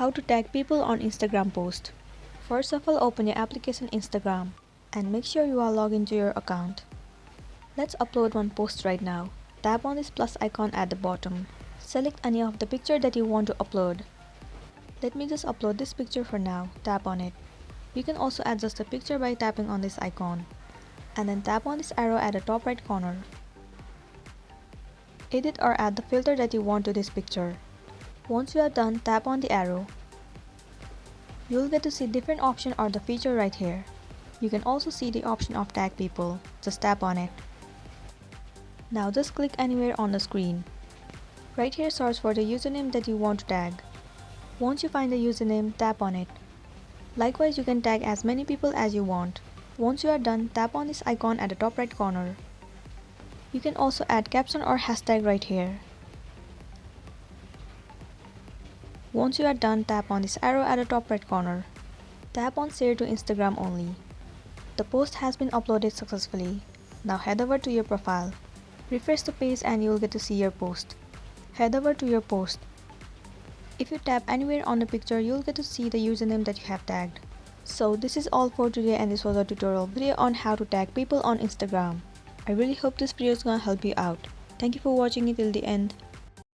How to tag people on Instagram post. First of all, open your application Instagram and make sure you are logged into your account. Let's upload one post right now. Tap on this plus icon at the bottom. Select any of the picture that you want to upload. Let me just upload this picture for now. Tap on it. You can also adjust the picture by tapping on this icon. And then tap on this arrow at the top right corner. Edit or add the filter that you want to this picture. Once you are done, tap on the arrow. You'll get to see different option or the feature right here. You can also see the option of tag people. Just tap on it. Now just click anywhere on the screen. Right here, search for the username that you want to tag. Once you find the username, tap on it. Likewise, you can tag as many people as you want. Once you are done, tap on this icon at the top right corner. You can also add caption or hashtag right here. Once you are done, tap on this arrow at the top right corner. Tap on share to Instagram only. The post has been uploaded successfully. Now head over to your profile. Refresh the page and you will get to see your post. Head over to your post. If you tap anywhere on the picture, you'll get to see the username that you have tagged. So this is all for today, and this was a tutorial video on how to tag people on Instagram. I really hope this video is gonna help you out. Thank you for watching it till the end.